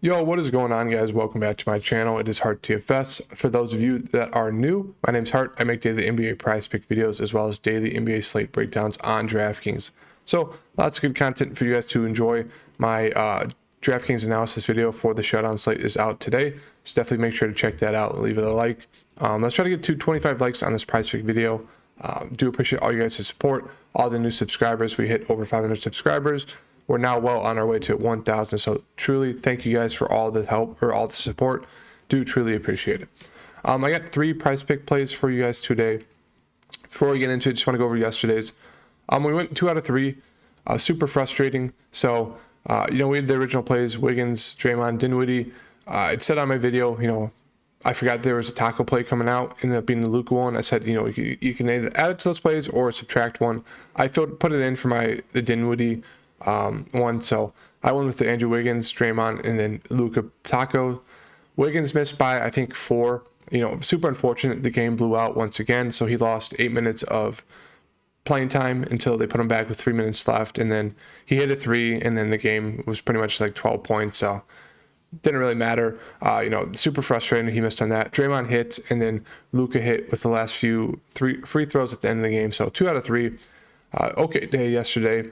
Yo, what is going on, guys? Welcome back to my channel. It is Hart TFS. For those of you that are new, my name is Hart. I make daily NBA prize pick videos as well as daily NBA slate breakdowns on DraftKings. So lots of good content for you guys to enjoy. My DraftKings analysis video for the shutdown slate is out today, so definitely make sure to check that out and leave it a like. Let's try to get to 25 likes on this prize pick video. Do appreciate all you guys' support, all the new subscribers. We hit over 500 subscribers. We're now well on our way to 1,000. So truly, thank you guys for all the help or all the support. Do truly appreciate it. I got 3 prize pick plays for you guys today. Before we get into it, just want to go over yesterday's. We went 2 out of 3. Super frustrating. So, we had the original plays: Wiggins, Draymond, Dinwiddie. It said on my video, I forgot there was a taco play coming out. Ended up being the Luka one. I said, you can either add it to those plays or subtract one. I put it in for the Dinwiddie one, so I went with the Andrew Wiggins, Draymond, and then Luka taco. Wiggins missed by I think 4. Super unfortunate. The game blew out once again, so he lost 8 minutes of playing time until they put him back with 3 minutes left, and then he hit a 3, and then the game was pretty much like 12 points. So didn't really matter. Super frustrating. He missed on that. Draymond hit, and then Luka hit with the last few free throws at the end of the game. So 2 out of 3. Okay day yesterday.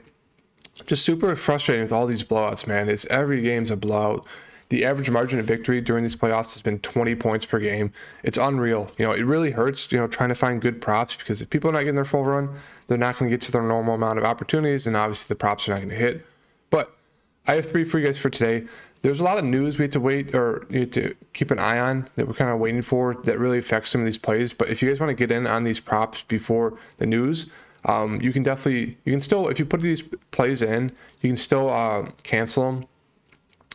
Just super frustrating with all these blowouts, man. Every game's a blowout. The average margin of victory during these playoffs has been 20 points per game. It's unreal. It really hurts, trying to find good props, because if people are not getting their full run, they're not going to get to their normal amount of opportunities, and obviously the props are not going to hit. But I have 3 for you guys for today. There's a lot of news we have to wait, or you have to keep an eye on, that we're kind of waiting for, that really affects some of these plays. But if you guys want to get in on these props before the news, you can still, if you put these plays in, you can still cancel them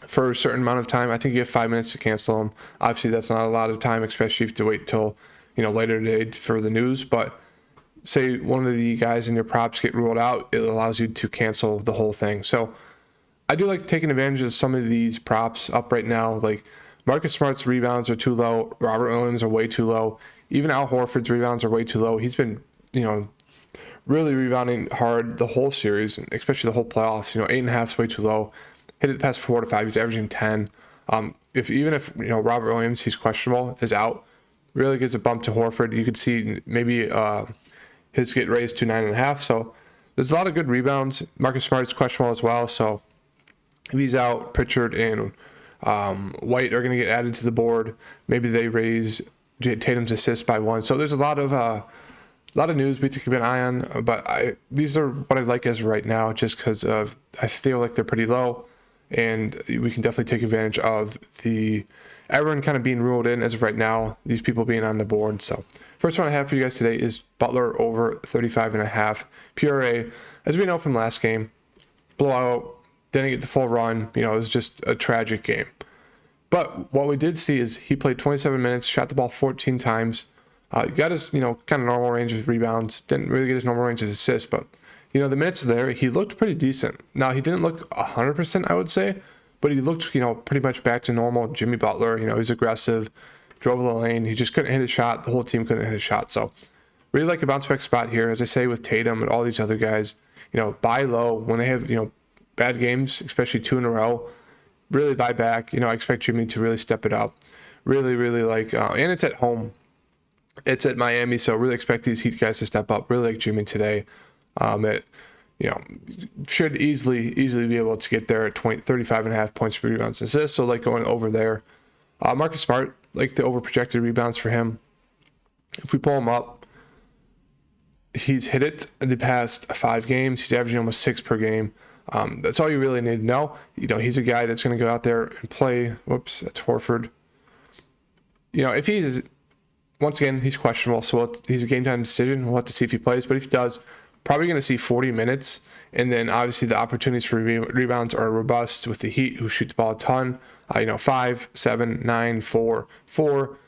for a certain amount of time. I think you have 5 minutes to cancel them. Obviously, that's not a lot of time, especially if you have to wait till later today for the news. But say one of the guys in your props get ruled out, it allows you to cancel the whole thing. So I do like taking advantage of some of these props up right now. Like Marcus Smart's rebounds are too low. Robert Williams are way too low. Even Al Horford's rebounds are way too low. He's been really rebounding hard the whole series, especially the whole playoffs. 8.5 is way too low. Hit it past 4 to 5. He's averaging 10. If Robert Williams, he's questionable, is out, really gives a bump to Horford. You could see maybe his get raised to 9.5. So there's a lot of good rebounds. Marcus Smart is questionable as well. So if he's out, Pritchard and White are going to get added to the board. Maybe they raise Tatum's assist by 1. So there's a lot of news we have to keep an eye on, but these are what I like as of right now, just because I feel like they're pretty low, and we can definitely take advantage of everyone kind of being ruled in as of right now, these people being on the board. So first one I have for you guys today is Butler over 35.5. PRA, as we know from last game, blowout, didn't get the full run. It was just a tragic game. But what we did see is he played 27 minutes, shot the ball 14 times. Got his, kind of normal range of rebounds. Didn't really get his normal range of assists, but, the minutes there, he looked pretty decent. Now, he didn't look 100%, I would say, but he looked, pretty much back to normal Jimmy Butler. He's aggressive, drove the lane. He just couldn't hit a shot. The whole team couldn't hit a shot. So, really like a bounce back spot here. As I say with Tatum and all these other guys, buy low when they have, bad games, especially 2 in a row. Really buy back. I expect Jimmy to really step it up. Really, really like, and it's at home. It's at Miami, so really expect these Heat guys to step up. Really like Jimmy today. It should easily be able to get there at 35.5 points per rebounds and assists. So like going over there. Marcus Smart, like the over projected rebounds for him. If we pull him up, he's hit it in the past 5 games. He's averaging almost 6 per game. That's all you really need to know. He's a guy that's going to go out there and play. Whoops, that's Horford. If he's once again, he's questionable, so he's a game-time decision. We'll have to see if he plays, but if he does, probably going to see 40 minutes, and then obviously the opportunities for rebounds are robust with the Heat, who shoot the ball a ton. 5, 7, 9, 4, 4.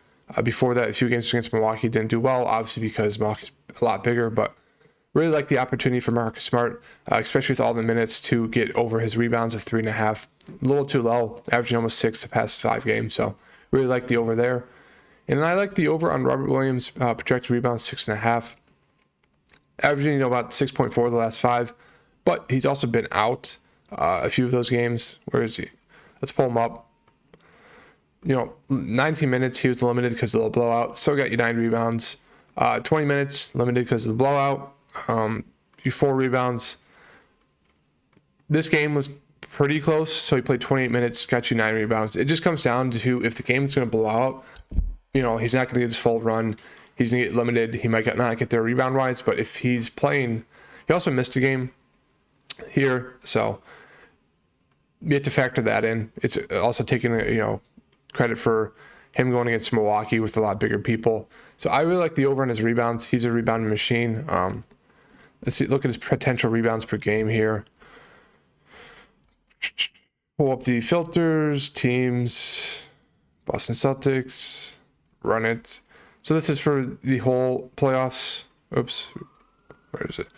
Before that, a few games against Milwaukee didn't do well, obviously because Milwaukee's a lot bigger, but really like the opportunity for Marcus Smart, especially with all the minutes, to get over his rebounds of 3.5. A little too low, averaging almost 6 the past 5 games, so really like the over there. And I like the over on Robert Williams, projected rebounds 6.5, averaging about 6.4 the last 5. But he's also been out a few of those games. Where is he? Let's pull him up. 19 minutes, he was limited because of the blowout. Still got you 9 rebounds. 20 minutes, limited because of the blowout. You 4 rebounds. This game was pretty close, so he played 28 minutes, got you 9 rebounds. It just comes down to if the game's going to blow out, he's not going to get his full run. He's going to get limited. He might not get there rebound-wise, but if he's playing, he also missed a game here, so you have to factor that in. It's also taking credit for him going against Milwaukee with a lot bigger people. So I really like the over on his rebounds. He's a rebounding machine. Let's see. Look at his potential rebounds per game here. Pull up the filters, teams, Boston Celtics, run it. So this is for the whole playoffs. Oops, where is it?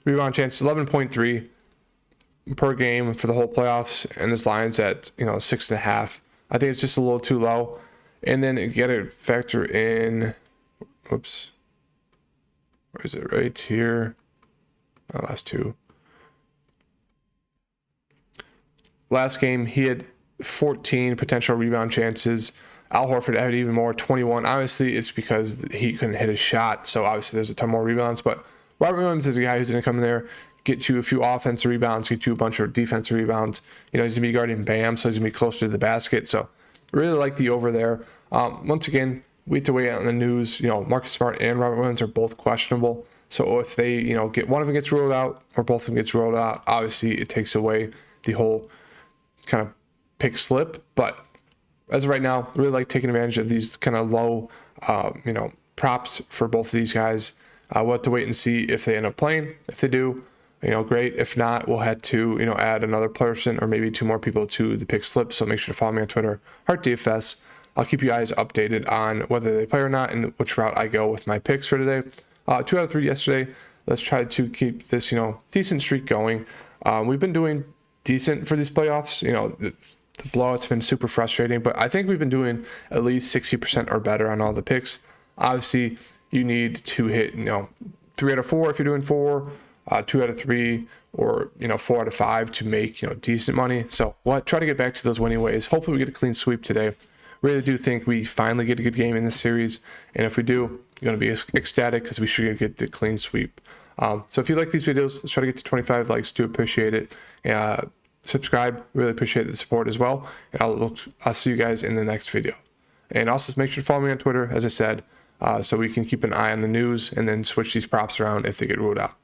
Rebound chance 11.3 per game for the whole playoffs, and this line's at 6.5. I think it's just a little too low. And then you got to factor in. Whoops, where is it? Right here. Last two. Last game, he had 14 potential rebound chances. Al Horford had even more, 21. Obviously, it's because he couldn't hit a shot, so obviously there's a ton more rebounds. But Robert Williams is a guy who's going to come in there, get you a few offensive rebounds, get you a bunch of defensive rebounds. He's going to be guarding Bam, so he's going to be closer to the basket. So really like the over there. Once again, we have to wait on the news. Marcus Smart and Robert Williams are both questionable. So if they, get one of them gets ruled out or both of them gets ruled out, obviously it takes away the whole kind of pick slip. But as of right now, I really like taking advantage of these kind of low, props for both of these guys. We'll have to wait and see if they end up playing. If they do, great. If not, we'll have to, add another person or maybe 2 more people to the pick slip. So make sure to follow me on Twitter, HeartDFS. I'll keep you guys updated on whether they play or not and which route I go with my picks for today. 2 out of 3 yesterday. Let's try to keep this, decent streak going. We've been doing decent for these playoffs. The blowout's been super frustrating, but I think we've been doing at least 60% or better on all the picks. Obviously, you need to hit, 3 out of 4 if you're doing 4, 2 out of 3, or 4 out of 5 to make decent money. So we'll try to get back to those winning ways. Hopefully, we get a clean sweep today. Really do think we finally get a good game in this series, and if we do, you're going to be ecstatic because we should get the clean sweep. So if you like these videos, let's try to get to 25 likes. Do appreciate it. Subscribe. Really appreciate the support as well. And I'll see you guys in the next video. And also make sure to follow me on Twitter, as I said, so we can keep an eye on the news and then switch these props around if they get ruled out.